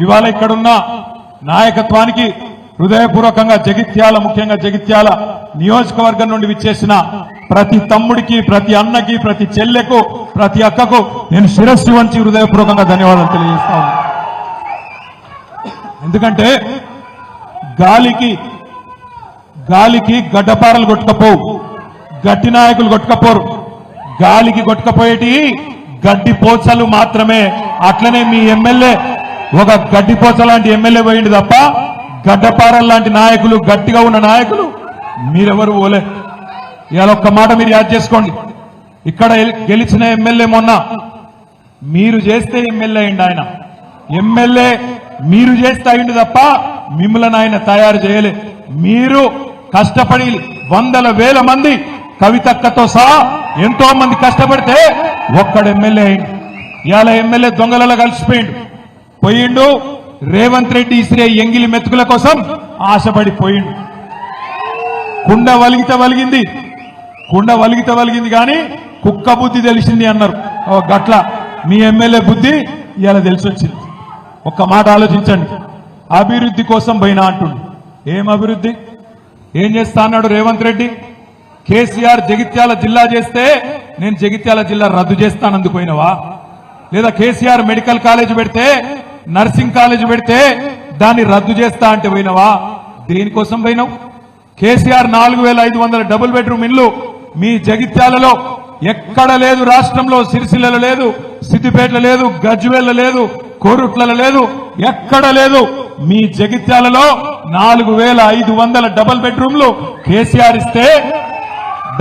ఇవాళ ఇక్కడున్న నాయకత్వానికి హృదయపూర్వకంగా జగిత్యాల, ముఖ్యంగా జగిత్యాల నియోజకవర్గం నుండి విచ్చేసిన ప్రతి తమ్ముడికి, ప్రతి అన్నకి, ప్రతి చెల్లెకు, ప్రతి అక్కకు నేను శిరస్సు వంచి హృదయపూర్వకంగా ధన్యవాదాలు తెలియజేస్తాను. ఎందుకంటే గాలికి గడ్డపారలు కొట్టుకపోవు, గట్టి నాయకులు కొట్టుకపోరు. గాలికి కొట్టుకపోయేటి గడ్డి పోచలు మాత్రమే. అట్లనే మీ ఎమ్మెల్యే ఒక గడ్డి పోచ లాంటి ఎమ్మెల్యే పోయింది తప్ప గడ్డపారల లాంటి నాయకులు, గట్టిగా ఉన్న నాయకులు మీరెవరు పోలే. ఇవాళ ఒక్క మాట మీరు యాద్ చేసుకోండి. ఇక్కడ గెలిచిన ఎమ్మెల్యే మొన్న మీరు చేస్తే ఎమ్మెల్యే అయింది. ఆయన ఎమ్మెల్యే మీరు చేస్తే అయింది తప్ప మిమ్మల్ని ఆయన తయారు చేయలే. మీరు కష్టపడి వందల వేల మంది కవితక్కతో సహా ఎంతో మంది కష్టపడితే ఒక్కడు ఎమ్మెల్యే అయింది. ఇవాళ ఎమ్మెల్యే దొంగలలో పోయిండు. రేవంత్ రెడ్డి ఇసిరే ఎంగిలి మెతుకుల కోసం ఆశపడిపోయిండు. కుండ వలిగితే వలిగింది కానీ కుక్క బుద్ధి తెలిసింది అన్నారు. గట్ల మీ ఎమ్మెల్యే బుద్ధి ఇవాళ తెలిసొచ్చింది. ఒక్క మాట ఆలోచించండి. అభివృద్ధి కోసం పోయినా అంటుండు. ఏం అభివృద్ధి? ఏం చేస్తా అన్నాడు రేవంత్ రెడ్డి? కేసీఆర్ జగిత్యాల జిల్లా చేస్తే నేను జగిత్యాల జిల్లా రద్దు చేస్తానందుకు పోయినవా? లేదా కేసీఆర్ మెడికల్ కాలేజ్ పెడితే, నర్సింగ్ కాలేజ్ పెడితే దాన్ని రద్దు చేస్తా అంటే పోయినవా? దేనికోసం పోయినావు? కేసీఆర్ 4500 డబుల్ బెడ్రూమ్ ఇల్లు మీ జగిత్యాలలో ఎక్కడ లేదు. రాష్ట్రంలో సిరిసిల్లలో లేదు, సిద్దిపేటలో లేదు, గజ్వేల్లో లేదు, కోరుట్లలో లేదు, ఎక్కడ లేదు. మీ జగిత్యాలలో 4500 డబుల్ బెడ్రూమ్లు కేసీఆర్ ఇస్తే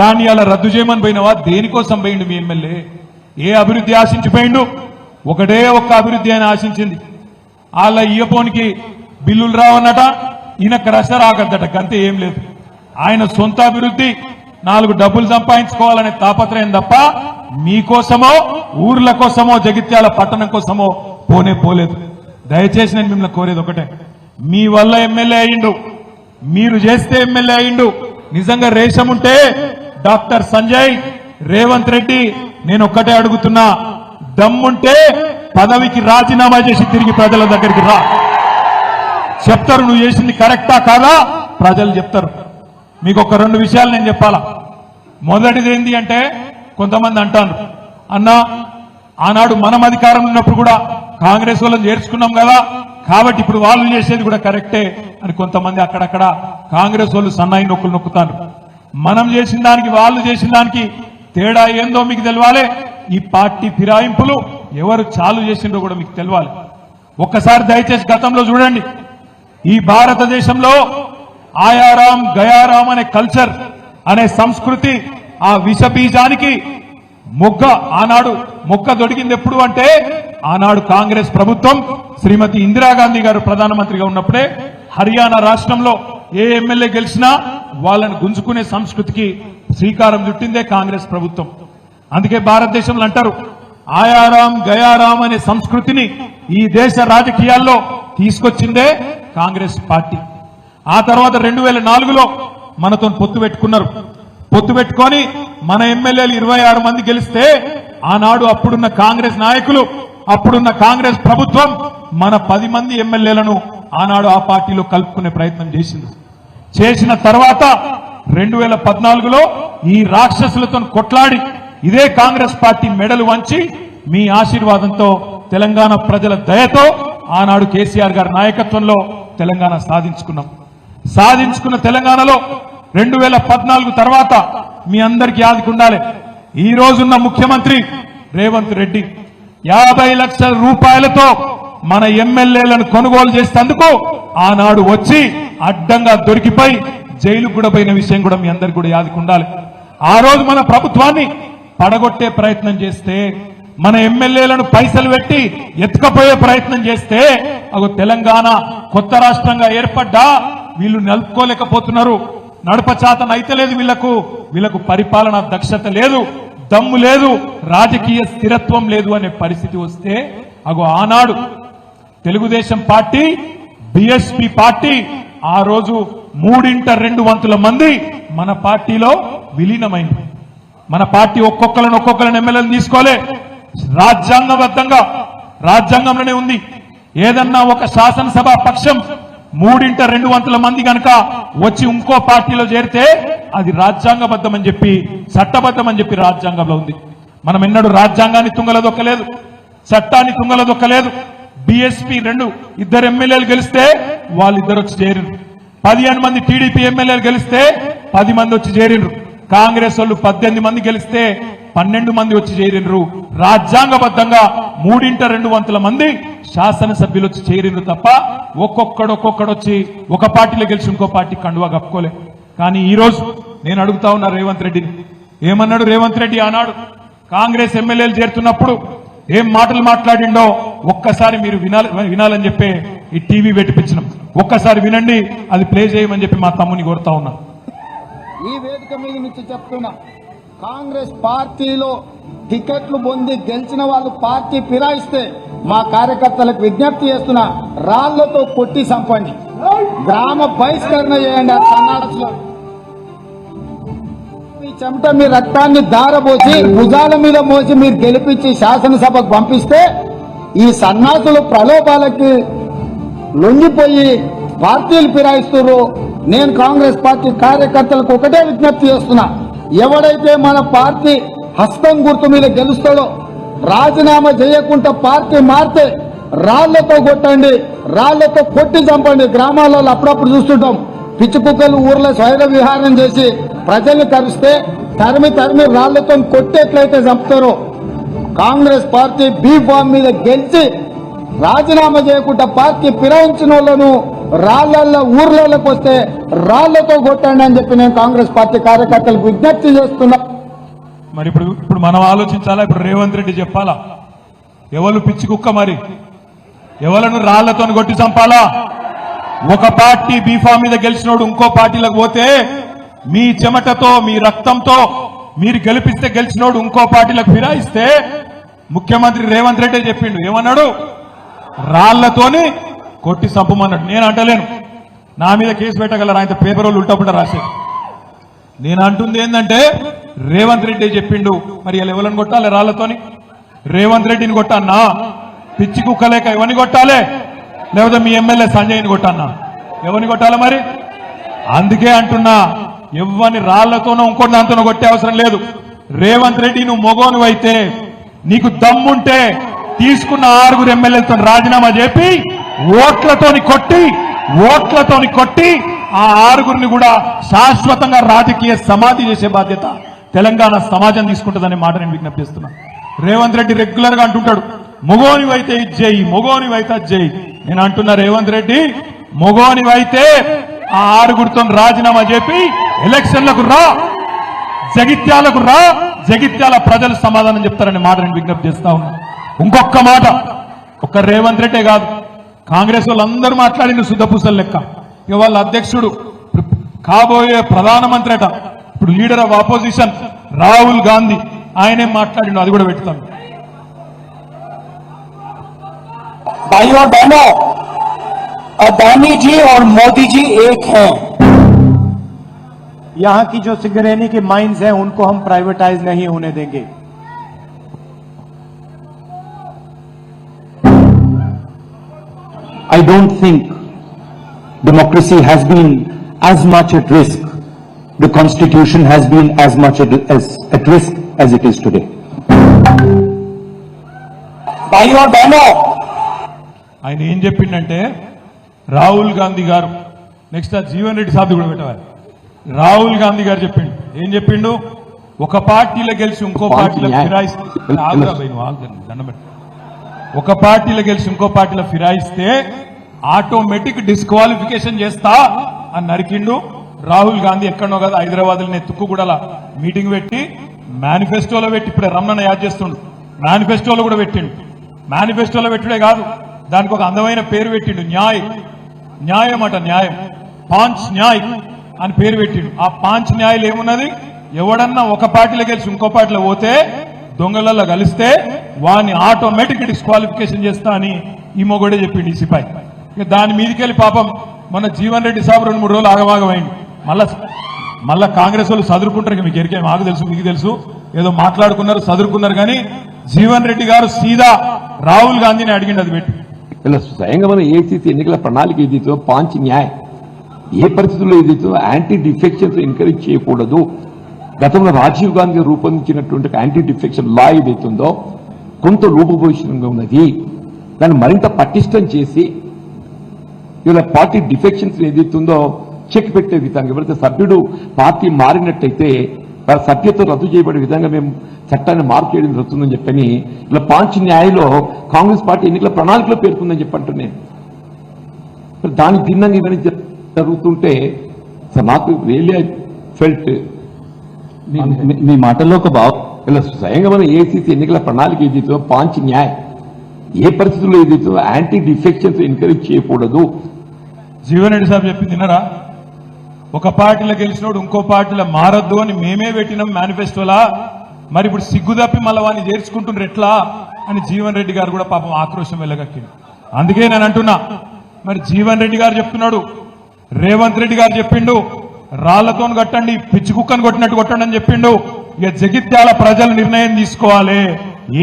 దాన్ని అలా రద్దు చేయమని పోయినవా? దేనికోసం పోయిండు మీ ఎమ్మెల్యే? ఏ అభివృద్ధి ఆశించిపోయిండు? ఒకటే ఒక్క అభివృద్ధి అని ఆశించింది. వాళ్ళ ఇయ్యపోనికి బిల్లులు రావన్నట, ఈయన క్రష రాగద్దట. గంతే, ఏం లేదు. ఆయన సొంత అభివృద్ధి 4 డబ్బులు సంపాదించుకోవాలనే తాపత్రయం తప్ప మీకోసమో, ఊర్ల కోసమో, జగిత్యాల పట్టణం కోసమో పోలేదు. దయచేసి నేను మిమ్మల్ని కోరేది ఒకటే, మీ వల్ల ఎమ్మెల్యే అయ్యిండు, మీరు చేస్తే ఎమ్మెల్యే అయ్యిండు. నిజంగా రేషం ఉంటే డాక్టర్ సంజయ్, రేవంత్ రెడ్డి, నేను ఒక్కటే అడుగుతున్నా, దమ్ముంటే పదవికి రాజీనామా చేసి తిరిగి ప్రజల దగ్గరికి రా. చెప్తారు నువ్వు చేసింది కరెక్టా కాదా, ప్రజలు చెప్తారు. మీకు ఒక 2 విషయాలు నేను చెప్పాలా. మొదటిది ఏంటి అంటే, కొంతమంది అంటారు, అన్నా ఆనాడు మనం అధికారం ఉన్నప్పుడు కూడా కాంగ్రెస్ వాళ్ళని చేర్చుకున్నాం కదా, కాబట్టి ఇప్పుడు వాళ్ళు చేసేది కూడా కరెక్టే అని కొంతమంది అక్కడక్కడ కాంగ్రెస్ వాళ్ళు సన్నాయి నొక్కులు నొక్కుతారు. మనం చేసిన దానికి, వాళ్ళు చేసిన దానికి తేడా ఏందో మీకు తెలవాలి. ఈ పార్టీ ఫిరాయింపులు ఎవరు చాలు చేసిండ్రో కూడా మీకు తెలవాలి. ఒక్కసారి దయచేసి గతంలో చూడండి. ఈ భారతదేశంలో ఆయారాం గయారాం అనే కల్చర్, అనే సంస్కృతి, ఆ విషబీజానికి ఆనాడు మొక్క దొడిగింది ఎప్పుడు అంటే, ఆనాడు కాంగ్రెస్ ప్రభుత్వం శ్రీమతి ఇందిరాగాంధీ గారు ప్రధానమంత్రిగా ఉన్నప్పుడే హర్యానా రాష్ట్రంలో ఏ ఎమ్మెల్యే గెలిచినా వాళ్ళని గుంజుకునే సంస్కృతికి శ్రీకారం చుట్టిందే కాంగ్రెస్ ప్రభుత్వం. అందుకే భారతదేశంలో అంటారు, ఆయారాం గయారాం అనే సంస్కృతిని ఈ దేశ రాజకీయాల్లో తీసుకొచ్చిందే కాంగ్రెస్ పార్టీ. ఆ తర్వాత 2004లో మనతో పొత్తు పెట్టుకున్నారు. పొత్తు పెట్టుకొని మన ఎమ్మెల్యేలు 26 మంది గెలిస్తే, ఆనాడు అప్పుడున్న కాంగ్రెస్ నాయకులు, అప్పుడున్న కాంగ్రెస్ ప్రభుత్వం మన 10 మంది ఎమ్మెల్యేలను ఆనాడు ఆ పార్టీలో కలుపుకునే ప్రయత్నం చేసింది. చేసిన తర్వాత 2014లో ఈ రాక్షసులతో కొట్లాడి ఇదే కాంగ్రెస్ పార్టీ మెడలు వంచి మీ ఆశీర్వాదంతో, తెలంగాణ ప్రజల దయతో ఆనాడు కేసీఆర్ గారి నాయకత్వంలో తెలంగాణ సాధించుకున్న తెలంగాణలో 2014 తర్వాత మీ అందరికీ యాదకుండాలి, ఈ రోజున్న ముఖ్యమంత్రి రేవంత్ రెడ్డి 50 లక్షల రూపాయలతో మన ఎమ్మెల్యేలను కొనుగోలు చేసేందుకు ఆనాడు వచ్చి అడ్డంగా దొరికిపోయి జైలుకు కూడా పోయిన విషయం కూడా మీ అందరికీ కూడా యాదకుండాలి. ఆ రోజు మన ప్రభుత్వాన్ని పడగొట్టే ప్రయత్నం చేస్తే, మన ఎమ్మెల్యేలను పైసలు పెట్టి ఎత్తుకపోయే ప్రయత్నం చేస్తే, తెలంగాణ కొత్త రాష్ట్రంగా ఏర్పడ్డా వీళ్ళు నలుపుకోలేకపోతున్నారు. నడపచాతన అయితే లేదు వీళ్లకు పరిపాలన దక్షత లేదు, దమ్ము లేదు, రాజకీయ స్థిరత్వం లేదు అనే పరిస్థితి వస్తే, ఆనాడు తెలుగుదేశం పార్టీ, బీఎస్పీ పార్టీ ఆ రోజు 3/2 మంది మన పార్టీలో విలీనమైంది. మన పార్టీ ఒక్కొక్కరిని ఎమ్మెల్యేలు తీసుకోలే, రాజ్యాంగబద్ధంగా రాజ్యాంగంలోనే ఉంది. ఏదన్నా ఒక శాసనసభ పక్షం 3/2 మంది కనుక వచ్చి ఇంకో పార్టీలో చేరితే అది రాజ్యాంగబద్ధమని చెప్పి చట్టబద్ధమని చెప్పి రాజ్యాంగంలో ఉంది. మనం ఎన్నడూ రాజ్యాంగాన్ని తుంగలదొక్కలేదు, చట్టాన్ని తుంగలదొక్కలేదు. బీఎస్పీ 2 ఎమ్మెల్యేలు గెలిస్తే వాళ్ళిద్దరు వచ్చి చేరిండ్రు. 15 మంది టీడీపీ ఎమ్మెల్యేలు గెలిస్తే 10 మంది వచ్చి చేరిండ్రు. కాంగ్రెస్ వాళ్ళు 18 మంది గెలిస్తే 12 మంది వచ్చి చేరిండ్రు. రాజ్యాంగబద్ధంగా 3/2 మంది శాసనసభ్యులు వచ్చి చేరిండ్రు తప్ప ఒక్కొక్కడు వచ్చి ఒక పార్టీలో గెలిచి ఇంకో పార్టీ కండువా కప్పుకోలే. కానీ ఈ రోజు నేను అడుగుతా ఉన్నా రేవంత్ రెడ్డిని, ఏమన్నాడు రేవంత్ రెడ్డి ఆనాడు కాంగ్రెస్ ఎమ్మెల్యేలు చేరుతున్నప్పుడు ఏం మాటలు మాట్లాడిండో ఒక్కసారి మీరు వినాలని చెప్పి ఈ టీవీ పెట్టిపించినాం. ఒక్కసారి వినండి, అది ప్లే చేయమని చెప్పి మా తమ్ముని కోరుతా ఉన్నా. ఈ వేదిక మీద నుంచి చెప్తున్నా, కాంగ్రెస్ పార్టీలో టికెట్లు పొంది గెలిచిన వాళ్ళు పార్టీ ఫిరాయిస్తే మా కార్యకర్తలకు విజ్ఞప్తి చేస్తున్నా, రాళ్లతో కొట్టి చంపండి, గ్రామ బహిష్కరణ చేయండి. ఆ సన్నాసులు మీ చెమట మీ రక్తాన్ని దారబోసి భుజాల మీద మోసి మీరు గెలిపించి శాసనసభకు పంపిస్తే ఈ సన్నాసులు ప్రలోభాలకి లొంగిపోయి పార్టీలు ఫిరాయిస్తున్నారు. నేను కాంగ్రెస్ పార్టీ కార్యకర్తలకు ఒకటే విజ్ఞప్తి చేస్తున్నా, ఎవడైతే మన పార్టీ హస్తం గుర్తు మీద గెలుస్తాడో రాజీనామా చేయకుండా పార్టీ మారితే రాళ్లతో కొట్టండి, రాళ్లతో కొట్టి చంపండి. గ్రామాలలో అప్పుడప్పుడు చూస్తుంటాం, పిచ్చి కుక్కలు ఊర్లో స్వైర విహారం చేసి ప్రజల్ని కరిస్తే తరిమి రాళ్లతో కొట్టేట్లయితే చంపుతారో, కాంగ్రెస్ పార్టీ బీ ఫామ్ మీద గెలిచి రాజీనామా చేయకుండా పార్టీ ఫిరాయించిన వాళ్ళను రాళ్లల్లో ఊర్లలోకి వస్తే రాళ్లతో కొట్టండి అని చెప్పి నేను కాంగ్రెస్ పార్టీ కార్యకర్తలకు విజ్ఞప్తి చేస్తున్నా. మరి ఇప్పుడు మనం ఆలోచించాలా? ఇప్పుడు రేవంత్ రెడ్డి చెప్పాలా ఎవరు పిచ్చి కుక్క, మరి ఎవలను రాళ్లతో కొట్టి చంపాలా? ఒక పార్టీ బీఫామ్ మీద గెలిచినోడు ఇంకో పార్టీలకు పోతే మీ చెమటతో మీ రక్తంతో మీరు గెలిపిస్తే గెలిచినోడు ఇంకో పార్టీలకు ఫిరాయిస్తే ముఖ్యమంత్రి రేవంత్ రెడ్డి చెప్పిండు, ఏమన్నాడు? రాళ్లతోని కొట్టి చంపమన్నాడు. నేను అంటలేను, నా మీద కేసు పెట్టగలరు, ఆయన పేపర్ వాళ్ళు ఉల్టా రాశారు. నేను అంటుంది ఏంటంటే రేవంత్ రెడ్డి చెప్పిండు, మరి ఇలా ఎవరిని కొట్టాలి? రాళ్లతోని రేవంత్ రెడ్డిని కొట్టన్నా? పిచ్చి కుక్కలేక ఎవరిని కొట్టాలి? లేకపోతే మీ ఎమ్మెల్యే సంజయ్ని కొట్టన్నా? ఎవరిని కొట్టాలి మరి? అందుకే అంటున్నా, ఎవరిని రాళ్లతోనో ఇంకోటి దాంతోనో కొట్టే అవసరం లేదు. రేవంత్ రెడ్డి నువ్వు మొగోను అయితే నీకు దమ్ముంటే తీసుకున్న 6 ఎమ్మెల్యేలతో రాజీనామా చేపి ఓట్లతోని కొట్టి ఆ 6 కూడా శాశ్వతంగా రాజకీయ సమాధి చేసే బాధ్యత తెలంగాణ సమాజం తీసుకుంటుందనే మాట నేను విజ్ఞప్తి చేస్తున్నా. రేవంత్ రెడ్డి రెగ్యులర్ గా అంటుంటాడు, మొగోనివైతే ఇది చేయి, మొగోనివైతే అది చేయి. నేను అంటున్నా, రేవంత్ రెడ్డి మొగోనివైతే ఆ 6 రాజీనామా చేపి ఎలక్షన్లకు రా, జగిత్యాల ప్రజలు సమాధానం చెప్తారనే మాట నేను విజ్ఞప్తి చేస్తా ఉన్నా. ఇంకొక మాట, ఒక్క రేవంత్ రెడ్డే కాదు, కాంగ్రెస్ వాళ్ళందరూ మాట్లాడిండు శుద్ధపూసల లెక్క. ఇక వాళ్ళ అధ్యక్షుడు కాబోయే ప్రధానమంత్రి అట, ఇప్పుడు leader of opposition Rahul Gandhi, ఆయనే మాట్లాడిండు, అది కూడా పెడతాను. भाइयों और बहनों, अदानी जी और मोदी जी एक हैं। यहां की जो सिंगरेनी की माइंस हैं उनको हम प्राइवेटाइज नहीं होने देंगे। I don't think democracy has been as much at risk, the constitution has been as much at risk as it is today. भाइयों और बहनों, ఆయన ఏం చెప్పిండంటే రాహుల్ గాంధీ గారు, నెక్స్ట్ జీవన్ రెడ్డి సాబ్ కూడా పెట్టవాలి. రాహుల్ గాంధీ గారు చెప్పిండు, ఏం చెప్పిండు? ఒక పార్టీలో గెలిచి ఇంకో పార్టీలో ఫిరాయిస్తే, ఒక పార్టీలో గెలిచి ఇంకో పార్టీలో ఫిరాయిస్తే ఆటోమేటిక్ డిస్క్వాలిఫికేషన్ చేస్తా అని నరికిండు. రాహుల్ గాంధీ ఎక్కడో కదా హైదరాబాద్ తుక్కు కూడా మీటింగ్ పెట్టి మేనిఫెస్టోలో పెట్టి, ఇప్పుడే రమణ యాద్ చేస్తుండు, మేనిఫెస్టోలో కూడా పెట్టిండు. మేనిఫెస్టోలో పెట్టుడే కాదు, దానికి ఒక అందమైన పేరు పెట్టిండు, న్యాయం అట, న్యాయం, పాంచ్ న్యాయ్ అని పేరు పెట్టిండు. ఆ పాంచ్ న్యాయాలు ఏమున్నది? ఎవడన్నా ఒక పార్టీలో గెలిచి ఇంకో పార్టీలో పోతే దొంగలలో కలిస్తే వాడిని ఆటోమేటిక్ డిస్క్వాలిఫికేషన్ చేస్తా అని ఈ మొగోడే చెప్పిండు ఈ సిపాయి. ఇక దాని మీదకెళ్ళి పాపం మన జీవన్ రెడ్డి సాబ్ 2-3 రోజులు ఆగమాగమైంది. మళ్ళా కాంగ్రెస్ వాళ్ళు చదువుకుంటారు, మీకు ఎరికే, మాకు తెలుసు, మీకు తెలుసు, ఏదో మాట్లాడుకున్నారు, చదువుకున్నారు. కానీ జీవన్ రెడ్డి గారు సీదా రాహుల్ గాంధీని అడిగిండు, అది పెట్టి ఇలా స్వయంగా మనం ఏసీసీ ఎన్నికల ప్రణాళిక ఏదైతే పాంచ్ న్యాయ్ ఏ పరిస్థితుల్లో ఏదైతే యాంటీ డిఫెక్షన్స్ ఎంకరేజ్ చేయకూడదు, గతంలో రాజీవ్ గాంధీ రూపొందించినటువంటి యాంటీ డిఫెక్షన్ లా ఏదైతుందో కొంత రూపభూషణంగా ఉన్నది, దాన్ని మరింత పటిష్టం చేసి ఇలా పార్టీ డిఫెక్షన్స్ ఏదైతుందో చెక్ పెట్టే విధంగా, ఎవరైతే సభ్యుడు పార్టీ మారినట్టయితే వారి సభ్యత్వం రద్దు చేయబడే విధంగా మేము చట్టాన్ని మార్పు చేయడం జరుగుతుందని చెప్పని ఇలా పాంచ్ న్యాయలో కాంగ్రెస్ పార్టీ ఎన్నికల ప్రణాళికలో పేర్కొందని చెప్పంటున్నాను. దానికి భిన్నంగా ఇవన్నీ జరుగుతుంటే నాకు రియల్లీ ఐ ఫెల్ట్ మీ మాటల్లో ఒక భావం ఇలా స్వయంగా మనం ఏసీసీ ఎన్నికల ప్రణాళిక ఏదైతే పాంచ్ న్యాయ్ ఏ పరిస్థితుల్లో ఏదైతే యాంటీ డిఫెక్షన్స్ ఎంకరేజ్ చేయకూడదు. జీవన్ రెడ్డి సాబ్ చెప్పింది తినరా? ఒక పార్టీలో గెలిచినోడు ఇంకో పార్టీలో మారద్దు అని మేమే పెట్టినాం మేనిఫెస్టోలా, మరి ఇప్పుడు సిగ్గు తప్పి మళ్ళీ వాడిని చేర్చుకుంటున్నారు ఎట్లా అని జీవన్ రెడ్డి గారు కూడా పాపం ఆక్రోశం వెళ్ళగక్కింది. అందుకే నేను అంటున్నా, మరి జీవన్ రెడ్డి గారు చెప్తున్నాడు, రేవంత్ రెడ్డి గారు చెప్పిండు రాళ్లతో కట్టండి, పిచ్చి కుక్కను కొట్టినట్టు కొట్టండి అని చెప్పిండు. ఇక జగిత్యాల ప్రజలు నిర్ణయం తీసుకోవాలి,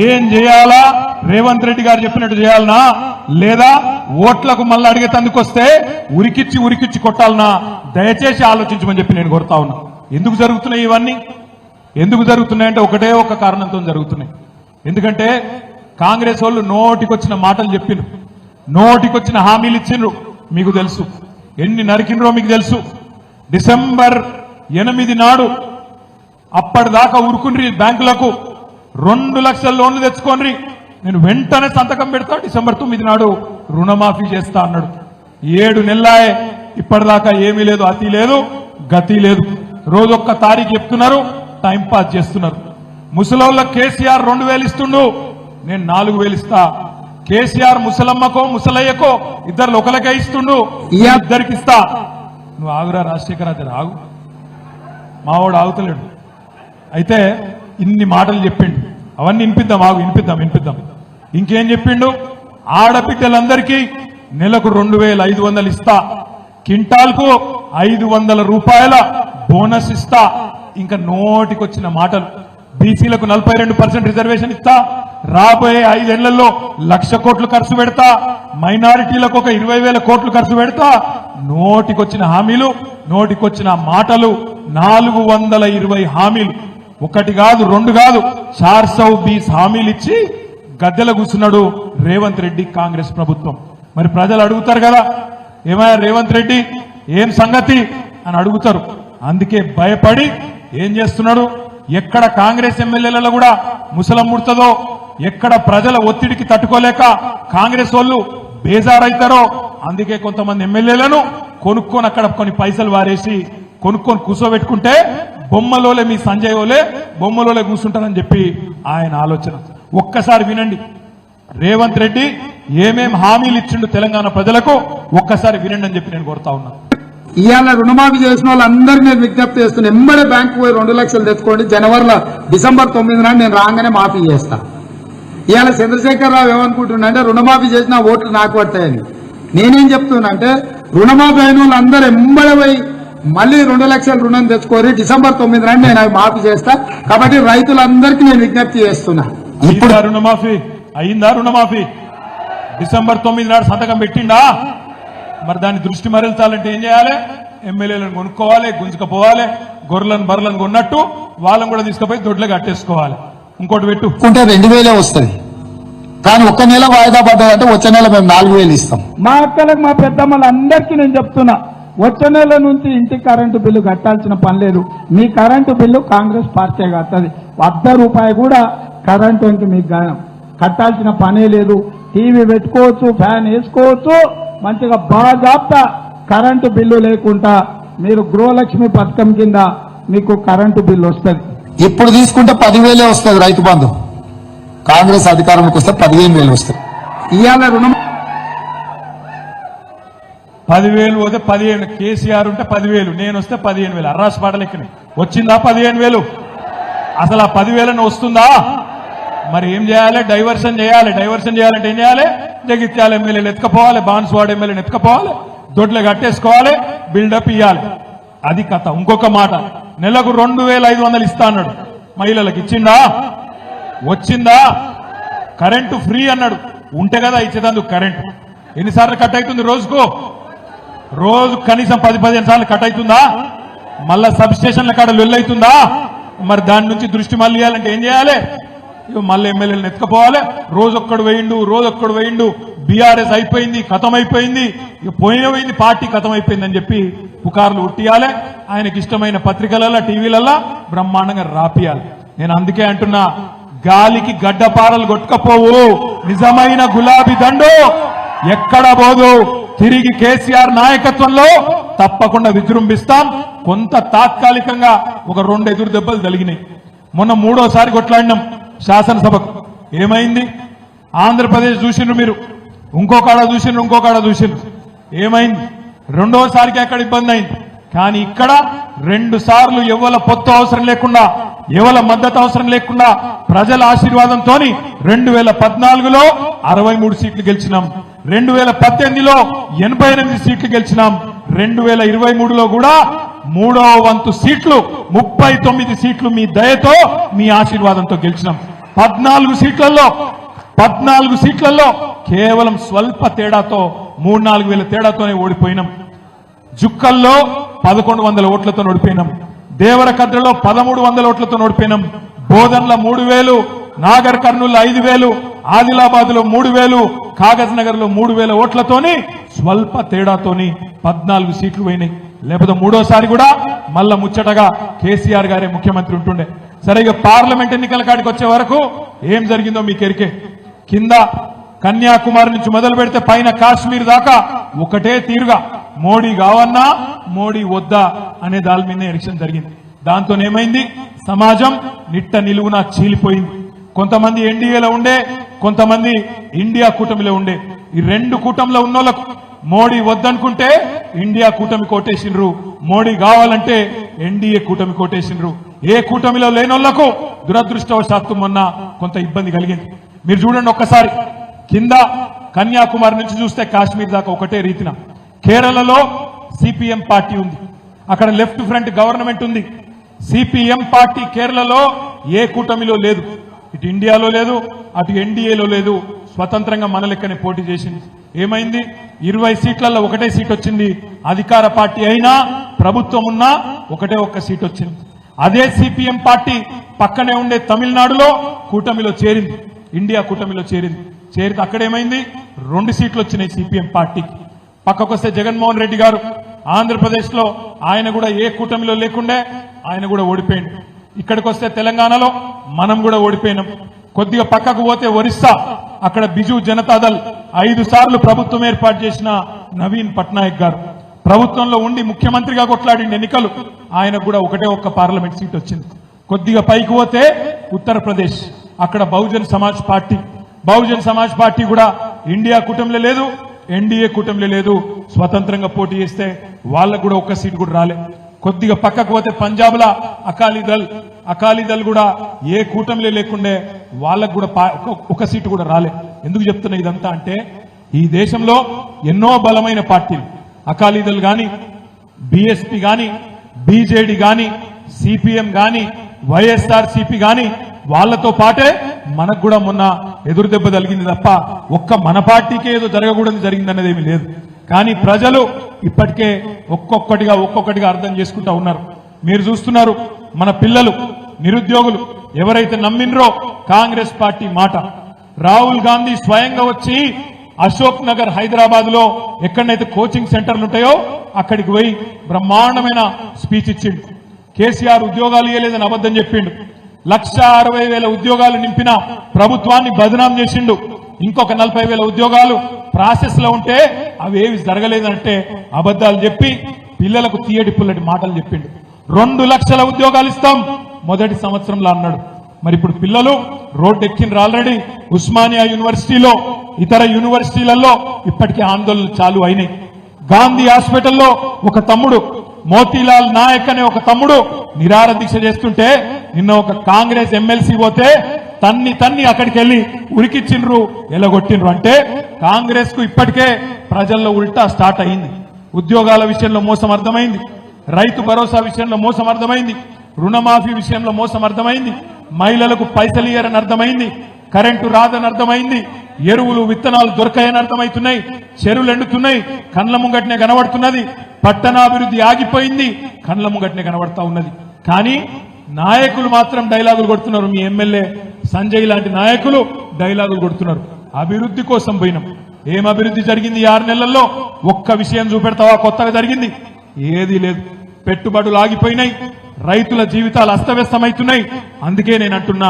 ఏం చేయాలా? రేవంత్ రెడ్డి గారు చెప్పినట్టు చేయాలనా, లేదా ఓట్లకు మళ్ళీ అడిగేతందుకొస్తే ఉరికిచ్చి కొట్టాలనా? దయచేసి ఆలోచించమని చెప్పి నేను కోరుతా ఉన్నా. ఎందుకు జరుగుతున్నాయి ఇవన్నీ? ఎందుకు జరుగుతున్నాయంటే ఒకటే ఒక కారణంతో జరుగుతున్నాయి. ఎందుకంటే కాంగ్రెస్ వాళ్ళు నోటికొచ్చిన మాటలు చెప్పిండ్రు, నోటికొచ్చిన హామీలు ఇచ్చిండ్రు. మీకు తెలుసు ఎన్ని నరికినరో మీకు తెలుసు. డిసెంబర్ 8 నాడు అప్పటిదాకా ఉరుకుండ్రి బ్యాంకులకు 2 లక్షల లోన్లు తెచ్చుకోండి, నేను వెంటనే సంతకం పెడతా, డిసెంబర్ 9 నాడు రుణమాఫీ చేస్తా అన్నాడు. 7 నెలలాయే, ఇప్పటిదాకా ఏమీ లేదు, అతి లేదు, గతి లేదు. రోజొక్క తారీఖు చెప్తున్నారు, టైం పాస్ చేస్తున్నారు. ముసలోళ్ళ కేసీఆర్ 2000 ఇస్తుండు, నేను 4000 ఇస్తా. కేసీఆర్ ముసలమ్మకో ముసలయ్యకో ఇద్దరు ఒకరికే ఇస్తుండు, ఇద్దరికి ఇస్తా. నువ్వు ఆగురా రాజశేఖర్, అది ఆగు, మావాడు ఆగుతలేడు. అయితే ఇన్ని మాటలు చెప్పిండు, అవన్నీ వినిపిద్దాం, ఆగు వినిపిద్దాం. ఇంకేం చెప్పిండు? ఆడబిడ్డలందరికీ నెలకు 2500 ఇస్తా, కింటాల్కు 500 రూపాయల బోనస్ ఇస్తా. ఇంకా నోటికొచ్చిన మాటలు. బీసీలకు 42% రిజర్వేషన్ ఇస్తా, రాబోయే 5 ఏళ్లలో 1,00,000 కోట్లు ఖర్చు పెడతా, మైనారిటీలకు ఒక 20,000 కోట్లు ఖర్చు పెడతా. నోటికొచ్చిన హామీలు, నోటికొచ్చిన మాటలు 420 హామీలు, ఒకటి కాదు, 2 కాదు, 420 హామీలు ఇచ్చి గద్దెల కూర్చున్నాడు రేవంత్ రెడ్డి కాంగ్రెస్ ప్రభుత్వం. మరి ప్రజలు అడుగుతారు కదా, ఏమయ్యా రేవంత్ రెడ్డి ఏం సంగతి అని అడుగుతారు. అందుకే భయపడి ఏం చేస్తున్నాడు? ఎక్కడ కాంగ్రెస్ ఎమ్మెల్యేలలో కూడా ముసలం ముడుతుందో, ఎక్కడ ప్రజల ఒత్తిడికి తట్టుకోలేక కాంగ్రెస్ వాళ్ళు బేజారైతారో, అందుకే కొంతమంది ఎమ్మెల్యేలను కొనుక్కొని అక్కడ కొన్ని పైసలు వారేసి కొనుక్కొని కూర్చోబెట్టుకుంటే బొమ్మలోలే మీ సంజయ్ ఓలే బొమ్మలోలే కూర్చుంటారని చెప్పి ఆయన ఆలోచన. ఒక్కసారి వినండి, రేవంత్ రెడ్డి ఏమేం హామీలు ఇచ్చిండు తెలంగాణ ప్రజలకు, ఒక్కసారి వినండి అని చెప్పి నేను కోరుతా ఉన్నా. ఇవాళ రుణమాఫీ చేసిన వాళ్ళందరినీ నేను విజ్ఞప్తి చేస్తున్నా, ఎమ్మడే బ్యాంకు పోయి 2 లక్షలు తెచ్చుకోండి, డిసెంబర్ 9 నాడు నేను రాగానే మాఫీ చేస్తా. ఇవాళ చంద్రశేఖరరావు ఏమనుకుంటున్నా అంటే రుణమాఫీ చేసిన ఓట్లు నాకు పడతాయని. నేనేం చెప్తున్నా అంటే రుణమాఫీ అయిన వాళ్ళందరూ ఎమ్మడే పోయి మళ్ళీ 2 లక్షల రుణం తెచ్చుకోరి, డిసెంబర్ 9 నాడు నేను అవి మాఫీ చేస్తా. కాబట్టి రైతులందరికీ నేను విజ్ఞప్తి చేస్తున్నా. ఇప్పుడు రుణమాఫీ అయిందా? రుణమాఫీ డిసెంబర్ 9 నాడు సంతకం పెట్టిండా? మరి దాన్ని దృష్టి మరల్చాలంటే ఏం చేయాలి? ఎమ్మెల్యేలను కొనుక్కోవాలి, గుంజుకపోవాలి, గొర్రెలను బర్రెలను కొన్నట్టు వాళ్ళని కూడా తీసుకుపోయి దొడ్లే కట్టేసుకోవాలి. ఇంకోటి పెట్టుకుంటే 2000 వస్తుంది, కానీ ఒక్క నెల వాయిదా పడ్డదంటే వచ్చే నెల మేము 4000 ఇస్తాం. మా అక్కలకు మా పెద్దమ్మలందరికీ నేను చెప్తున్నా, వచ్చే నెల నుంచి ఇంటికి కరెంటు బిల్లు కట్టాల్సిన పని లేదు. మీ కరెంటు బిల్లు కాంగ్రెస్ పార్టీ కట్టది. 100 రూపాయలు కూడా కరెంటు మీకు కట్టాల్సిన పనే లేదు. టీవీ పెట్టుకోవచ్చు, ఫ్యాన్ వేసుకోవచ్చు, మంచిగా బాగా కరెంటు బిల్లు లేకుండా మీరు గృహలక్ష్మి పథకం కింద మీకు కరెంటు బిల్లు వస్తుంది. ఇప్పుడు తీసుకుంటే 10,000 వస్తుంది రైతు బంధు, కాంగ్రెస్ అధికారంలోకి వస్తే 15,000 వస్తుంది. ఇవాళ రుణం 10,000 పోతే 15, కేసీఆర్ ఉంటే 10,000, నేను వస్తే 15,000. అర్రాసు పాటలెక్కని వచ్చిందా 15,000? అసలు ఆ 10,000 వస్తుందా? మరి ఏం చేయాలి? డైవర్షన్ చేయాలి. డైవర్షన్ చేయాలంటే ఏం చేయాలి? జగిత్యాల ఎమ్మెల్యేలు ఎత్తుకపోవాలి, బాన్స్వాడ ఎమ్మెల్యేలు ఎత్తుకపోవాలి, దొడ్లు కట్టేసుకోవాలి, బిల్డప్ ఇవ్వాలి. అది కథ. ఇంకొక మాట, నెలకు 2,500 ఇస్తా అన్నాడు, మహిళలకు ఇచ్చిందా? వచ్చిందా? కరెంటు ఫ్రీ అన్నాడు, ఉంటే కదా ఇచ్చేదందుకు కరెంటు. ఎన్నిసార్లు కట్ అవుతుంది రోజుకు? రోజు కనీసం 10-15 సార్లు కట్ అవుతుందా? మళ్ళా సబ్ స్టేషన్ల కాడ లొల్లైతుందా? మరి దాని నుంచి దృష్టి మళ్ళీయాలంటే ఏం చేయాలి? మళ్ళీ ఎమ్మెల్యేలను ఎత్తుకపోవాలి. రోజొక్కడు వేయిండు, బీఆర్ఎస్ అయిపోయింది, ఖతం అయిపోయింది, ఇక పోయింది, పార్టీ ఖతం అయిపోయింది అని చెప్పి పుకార్లు ఉట్టియాలి. ఆయనకి ఇష్టమైన పత్రికలలో, టీవీలలో బ్రహ్మాండంగా రాపియాలి. నేను అందుకే అంటున్నా, గాలికి గడ్డపారలు కొట్టుకపోవు, నిజమైన గులాబీ దండు ఎక్కడ పోదు. తిరిగి కేసీఆర్ నాయకత్వంలో తప్పకుండా విజృంభిస్తాం. కొంత తాత్కాలికంగా ఒక 2 ఎదురు దెబ్బలు తగిలినాయి. మొన్న 3వ సారి కొట్లాడినాం శాసనసభకు. ఏమైంది? ఆంధ్రప్రదేశ్ చూసిండ్రు మీరు, ఇంకోకాడ చూసిండ్రు, ఏమైంది? 2వ సారికి ఎక్కడ ఇబ్బంది అయింది. కానీ ఇక్కడ 2 సార్లు ఎవల పొత్తు అవసరం లేకుండా, ఎవల మద్దతు అవసరం లేకుండా ప్రజల ఆశీర్వాదంతో 2014లో 63 సీట్లు గెలిచినాం, 2018లో 88 సీట్లు గెలిచినాం, 2023లో కూడా 3వ వంతు సీట్లు 39 సీట్లు మీ దయతో, మీ ఆశీర్వాదంతో గెలిచినాం. 14 సీట్లలో కేవలం స్వల్ప తేడాతో 3-4 వేల తేడాతోనే ఓడిపోయినాం. జుక్కల్లో 1100 ఓట్లతో ఓడిపోయినాం. దేవరకద్రలో 1300 ఓట్లతో ఓడిపోయినాం. బోధన్ల 3000, నాగర్ కర్నూలు 5000, ఆదిలాబాద్ లో 3000, కాగజ్ నగర్ లో 3000 ఓట్లతోని స్వల్ప తేడాతోని 14 సీట్లు పోయినాయి. లేకపోతే 3వ సారి కూడా మళ్ళా ముచ్చటగా కేసీఆర్ గారే ముఖ్యమంత్రి ఉంటుండే. సరే, ఇక పార్లమెంట్ ఎన్నికల కాడికి వచ్చే వరకు ఏం జరిగిందో మీకు ఎరికే. కింద కన్యాకుమారి నుంచి మొదలు పెడితే పైన కాశ్మీర్ దాకా ఒకటే తీరుగా మోడీ కావన్నా మోడీ వద్దా అనే దాని మీద ఎలక్షన్ జరిగింది. దాంతో ఏమైంది? సమాజం నిట్ట నిలువున చీలిపోయింది. కొంతమంది ఎన్డీఏలో ఉండే, కొంతమంది ఇండియా కూటమిలో ఉండే. ఈ 2 కూటమిలో ఉన్నోళ్లకు మోడీ వద్దనుకుంటే ఇండియా కూటమి కోటేసిండ్రు, మోడీ కావాలంటే ఎన్డీఏ కూటమి కోటేసిండ్రు. ఏ కూటమిలో లేనోళ్లకు దురదృష్టవశాత్తు మొన్న కొంత ఇబ్బంది కలిగింది. మీరు చూడండి ఒక్కసారి, కింద కన్యాకుమారి నుంచి చూస్తే కాశ్మీర్ దాకా ఒకటే రీతిన. కేరళలో సిపిఎం పార్టీ ఉంది, అక్కడ లెఫ్ట్ ఫ్రంట్ గవర్నమెంట్ ఉంది. సిపిఎం పార్టీ కేరళలో ఏ కూటమిలో లేదు, ఇటు ఇండియాలో లేదు, అటు ఎన్డీఏలో లేదు, స్వతంత్రంగా మన లెక్కనే పోటీ చేసింది. ఏమైంది? 20 సీట్లలో ఒకటే సీట్ వచ్చింది. అధికార పార్టీ అయినా ప్రభుత్వం ఉన్నా ఒకటే ఒక్క సీట్ వచ్చింది. అదే సిపిఎం పార్టీ పక్కనే ఉండే తమిళనాడులో కూటమిలో చేరింది, ఇండియా కూటమిలో చేరితే అక్కడేమైంది? 2 సీట్లు వచ్చినాయి సిపిఎం పార్టీకి. పక్కకొస్తే జగన్మోహన్ రెడ్డి గారు ఆంధ్రప్రదేశ్ లో ఆయన కూడా ఏ కూటమిలో లేకుండే, ఆయన కూడా ఓడిపోయింది. ఇక్కడికి వస్తే తెలంగాణలో మనం కూడా ఓడిపోయినాం. కొద్దిగా పక్కకు పోతే ఒరిస్సా, అక్కడ బిజు జనతాదళ్ 5 సార్లు ప్రభుత్వం ఏర్పాటు చేసిన నవీన్ పట్నాయక్ గారు ప్రభుత్వంలో ఉండి ముఖ్యమంత్రిగా కొట్లాడిన ఎన్నికలు, ఆయనకు కూడా ఒకటే ఒక్క పార్లమెంట్ సీట్ వచ్చింది. కొద్దిగా పైకి పోతే ఉత్తరప్రదేశ్, అక్కడ బహుజన్ సమాజ్ పార్టీ కూడా ఇండియా కూటమిలో లేదు, ఎన్డీఏ కూటమిలో లేదు, స్వతంత్రంగా పోటీ చేస్తే వాళ్ళకు కూడా ఒక్క సీట్ కూడా రాలే. కొద్దిగా పక్కకు పోతే పంజాబ్ లా అకాలీదళ్ కూడా ఏ కూటమిలో లేకుండే, వాళ్ళకు కూడా ఒక సీటు కూడా రాలే. ఎందుకు చెప్తున్నా ఇదంతా అంటే, ఈ దేశంలో ఎన్నో బలమైన పార్టీలు, అకాలీదళ్ గాని, బీఎస్పీ గాని, బీజేడీ గాని, సిపిఎం గాని, వైఎస్ఆర్సీపీ గాని, వాళ్లతో పాటే మనకు కూడా మొన్న ఎదురు దెబ్బ తగిలింది తప్ప ఒక్క మన పార్టీకే ఏదో జరగకూడదు జరిగిందన్నది ఏమీ లేదు. కానీ ప్రజలు ఇప్పటికే ఒక్కొక్కటిగా అర్థం చేసుకుంటా ఉన్నారు. మీరు చూస్తున్నారు, మన పిల్లలు, నిరుద్యోగులు ఎవరైతే నమ్మినరో కాంగ్రెస్ పార్టీ మాట, రాహుల్ గాంధీ స్వయంగా వచ్చి అశోక్ నగర్ హైదరాబాద్ లో ఎక్కడైతే కోచింగ్ సెంటర్లు ఉంటాయో అక్కడికి పోయి బ్రహ్మాండమైన స్పీచ్ ఇచ్చిండు. కేసీఆర్ ఉద్యోగాలు ఇవ్వలేదని అబద్ధం చెప్పిండు. 1,60,000 ఉద్యోగాలు నింపిన ప్రభుత్వాన్ని బదనాం చేసిండు. ఇంకొక 40,000 ఉద్యోగాలు ప్రాసెస్ లో ఉంటే అవేవి జరగలేదంటే అబద్ధాలు చెప్పి పిల్లలకు తీయటి పుల్లటి మాటలు చెప్పిండు. 2 లక్షల ఉద్యోగాలు ఇస్తాం మొదటి సంవత్సరంలో అన్నాడు. మరి ఇప్పుడు పిల్లలు రోడ్డు ఎక్కిండ్రు ఆల్రెడీ. ఉస్మానియా యూనివర్సిటీలో, ఇతర యూనివర్సిటీలలో ఇప్పటికే ఆందోళనలు చాలు అయినాయి. గాంధీ హాస్పిటల్లో ఒక తమ్ముడు, మోతీలాల్ నాయక్ అనే ఒక తమ్ముడు నిరాహార దీక్ష చేస్తుంటే నిన్న ఒక కాంగ్రెస్ ఎమ్మెల్సీ పోతే తన్ని అక్కడికి వెళ్లి ఉరికిచ్చిండ్రు, ఎలగొట్టిండ్రు. అంటే కాంగ్రెస్ కు ఇప్పటికే ప్రజల్లో ఉల్టా స్టార్ట్ అయింది. ఉద్యోగాల విషయంలో మోసం అర్థమైంది, రైతు భరోసా విషయంలో మోసం అర్థమైంది, రుణమాఫీ విషయంలో మోసం అర్థమైంది, మహిళలకు పైసలు ఇయ్యరని అర్థమైంది, కరెంటు రాదని అర్థమైంది, ఎరువులు విత్తనాలు దొరకాయని అర్థమవుతున్నాయి, చెరువులు ఎండుతున్నాయి, కండ్ల ముంగట్నే కనబడుతున్నది. పట్టణాభివృద్ధి ఆగిపోయింది, కండ్ల ముంగట్నే కనబడతా ఉన్నది. కానీ నాయకులు మాత్రం డైలాగులు కొడుతున్నారు. మీ ఎమ్మెల్యే సంజయ్ లాంటి నాయకులు డైలాగులు కొడుతున్నారు. అభివృద్ధి కోసం పోయినాం. ఏం అభివృద్ధి జరిగింది 6 నెలల్లో? ఒక్క విషయం చూపెడతావా కొత్తగా జరిగింది? ఏదీ లేదు. పెట్టుబడులు ఆగిపోయినాయి, రైతుల జీవితాలు అస్తవ్యస్తమవుతున్నాయి. అందుకే నేను అంటున్నా,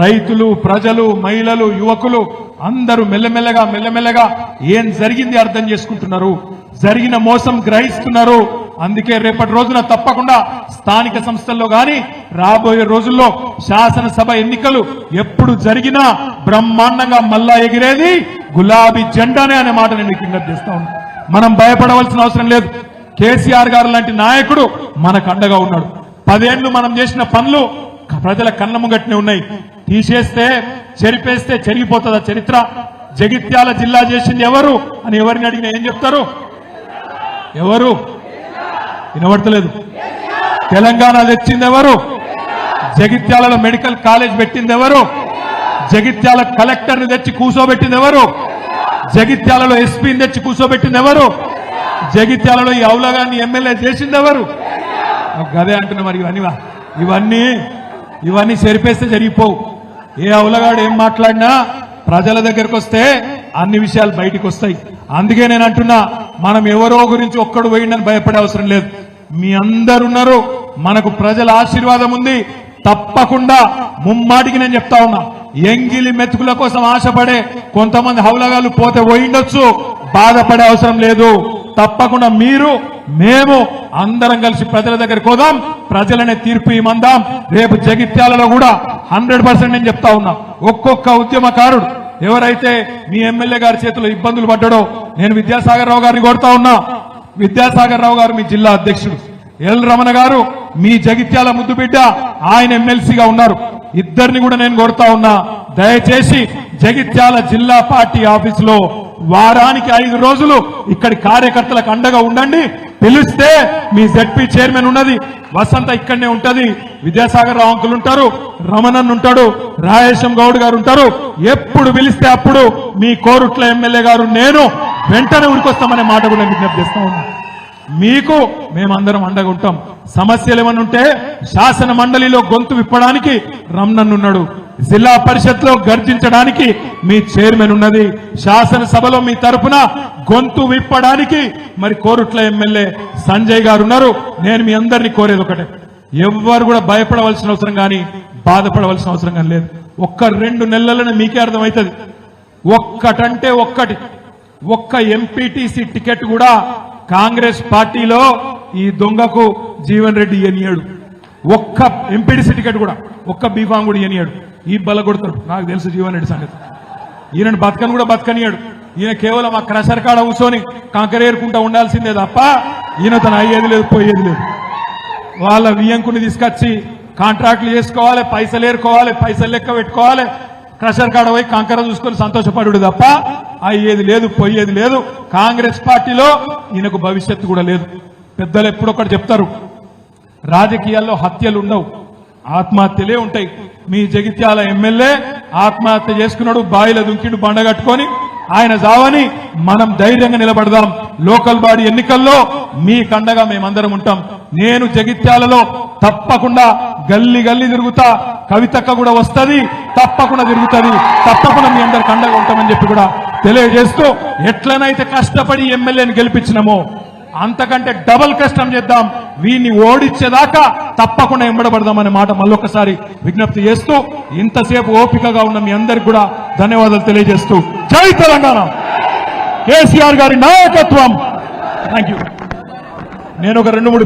రైతులు, ప్రజలు, మహిళలు, యువకులు అందరూ మెల్లమెల్లగా ఏం జరిగింది అర్థం చేసుకుంటున్నారు, జరిగిన మోసం గ్రహిస్తున్నారు. అందుకే రేపటి రోజున తప్పకుండా స్థానిక సంస్థల్లో గాని రాబోయే రోజుల్లో శాసనసభ ఎన్నికలు ఎప్పుడు జరిగినా బ్రహ్మాండంగా మల్లా ఎగిరేది గులాబీ జెండానే అనే మాట నేను విజ్ఞప్తి చేస్తా ఉన్నాను. మనం భయపడవలసిన అవసరం లేదు. కేసీఆర్ గారు లాంటి నాయకుడు మనకు అండగా ఉన్నాడు. 10 ఏళ్లు మనం చేసిన పనులు ప్రజల కళ్ళ ముంగట్నే ఉన్నాయి. తీసేస్తే, చెరిపేస్తే చెరిగిపోతుందా చరిత్ర? జగిత్యాల జిల్లా చేసింది ఎవరు అని ఎవరిని అడిగినా ఏం చెప్తారు? ఎవరు? వినబడతలేదు. తెలంగాణ తెచ్చింది ఎవరు? జగిత్యాలలో మెడికల్ కాలేజ్ పెట్టింది ఎవరు? జగిత్యాల కలెక్టర్ని తెచ్చి కూర్చోబెట్టింది ఎవరు? జగిత్యాలలో ఎస్పీని తెచ్చి కూర్చోబెట్టింది ఎవరు? జగిత్యాలలో ఈ అవులగాన్ని ఎమ్మెల్యే చేసింది ఎవరు? గదే అంటున్నా. మరి ఇవన్నీ చెరిపేస్తే జరిగిపోవు. ఏ అవులగాడు ఏం మాట్లాడినా ప్రజల దగ్గరకు వస్తే అన్ని విషయాలు బయటికి వస్తాయి. అందుకే నేను అంటున్నా, మనం ఎవరో గురించి ఒక్కడు పోయిందని భయపడే అవసరం లేదు. మీ అందరున్నారు, మనకు ప్రజల ఆశీర్వాదం ఉంది. తప్పకుండా ముమ్మాటికి నేను చెప్తా ఉన్నా, ఎంగిలి మెతుకుల కోసం ఆశపడే కొంతమంది హౌలగాళ్ళు పోతే పోయిండొచ్చు, బాధపడే అవసరం లేదు. తప్పకుండా మీరు, మేము అందరం కలిసి ప్రజల దగ్గరికి పోదాం, ప్రజలనే తీర్పు ఇమ్మందాం. రేపు జగిత్యాలలో కూడా 100% నేను చెప్తా ఉన్నా, ఒక్కొక్క ఉద్యమకారుడు ఎవరైతే మీ ఎమ్మెల్యే గారి చేతిలో ఇబ్బందులు పడ్డాడో, నేను విద్యాసాగర్ రావు గారిని కోరుతా ఉన్నా. విద్యాసాగర్ రావు గారు మీ జిల్లా అధ్యక్షుడు, ఎల్ రమణ గారు మీ జగిత్యాల ముద్దు బిడ్డ, ఆయన ఎమ్మెల్సీగా ఉన్నారు. ఇద్దరిని కూడా నేను కోరుతా ఉన్నా, దయచేసి జగిత్యాల జిల్లా పార్టీ ఆఫీసులో వారానికి 5 రోజులు ఇక్కడి కార్యకర్తలకు అండగా ఉండండి. పిలిస్తే మీ జెడ్పీ చైర్మన్ ఉన్నది, వసంత ఇక్కడనే ఉంటది, విద్యాసాగర్ రావు అంకులు ఉంటారు, రమణన్ ఉంటాడు, రాయేశం గౌడ్ గారు ఉంటారు. ఎప్పుడు పిలిస్తే అప్పుడు మీ కోరుట్ల ఎమ్మెల్యే గారు నేను వెంటనే ఉరికొస్తామనే మాట కూడా విజ్ఞప్తి చేస్తా ఉన్నా. మీకు మేమందరం అండగా ఉంటాం. సమస్యలు ఏమన్నా ఉంటే శాసన మండలిలో గొంతు విప్పడానికి రమణన్ ఉన్నాడు, జిల్లా పరిషత్ లో గర్జించడానికి మీ చైర్మన్ ఉన్నది, శాసనసభలో మీ తరపున గొంతు విప్పడానికి మరి కోరుట్ల ఎమ్మెల్యే సంజయ్ గారు ఉన్నారు. నేను మీ అందరినీ కోరేది ఒకటే, ఎవ్వరు కూడా భయపడవలసిన అవసరం కానీ బాధపడవలసిన అవసరం కానీ లేదు. 1-2 నెలలనే మీకే అర్థమవుతుంది. ఒక్కటంటే ఒక్క ఎంపీటీసీ టికెట్ కూడా కాంగ్రెస్ పార్టీలో ఈ దొంగకు జీవన్ రెడ్డి ఇయ్యనియాడు. ఒక్క ఎంపీటీసీ టికెట్ కూడా, ఒక్క బీఫామ్ కూడా ఇయ్యనియాడు. ఈ బల కొడతాడు, నాకు తెలుసు జీవన్ రెడ్డి సంగతి. ఈయనను బతకని కూడా బతకనియాడు. ఈయన కేవలం ఆ క్రషర్ కాడ కూర్చొని కంకరేరుకుంటా ఉండాల్సిందే తప్ప ఈయన తను అయ్యేది లేదు, పోయేది లేదు. వాళ్ళ వియ్యంకుని తీసుకొచ్చి కాంట్రాక్ట్లు చేసుకోవాలి, పైసలు ఏరుకోవాలి, పైసలు లెక్క పెట్టుకోవాలి, క్రషర్ కాడ పోయి కంకర చూసుకొని సంతోషపడు తప్ప అయ్యేది లేదు, పోయేది లేదు. కాంగ్రెస్ పార్టీలో ఈయనకు భవిష్యత్తు కూడా లేదు. పెద్దలు ఎప్పుడొక్కటి చెప్తారు, రాజకీయాల్లో హత్యలు ఉండవు, ఆత్మహత్యలే ఉంటాయి. మీ జగిత్యాల ఎమ్మెల్యే ఆత్మహత్య చేసుకున్నాడు, బాయిల దుంకిండు బండ కట్టుకొని. ఆయన జావని మనం ధైర్యంగా నిలబడదాం. లోకల్ బాడీ ఎన్నికల్లో మీ కండగా మేమందరం ఉంటాం. నేను జగిత్యాలలో తప్పకుండా గల్లీ తిరుగుతా, కవితక్క కూడా వస్తుంది, తప్పకుండా తిరుగుతుంది, తప్పకుండా మీ అందరికి అండగా ఉంటామని చెప్పి కూడా తెలియజేస్తూ, ఎట్లనైతే కష్టపడి ఎమ్మెల్యేని గెలిపించినామో అంతకంటే డబల్ కష్టం చేద్దాం, వీడిని ఓడించేదాకా తప్పకుండా ఎంబడబడదామనే మాట మళ్ళొకసారి విజ్ఞప్తి చేస్తూ, ఇంతసేపు ఓపికగా ఉన్న మీ అందరికి కూడా ధన్యవాదాలు తెలియజేస్తూ, జై తెలంగాణ, కేసీఆర్ గారి నాయకత్వం. Thank you. నేను ఒక 2-3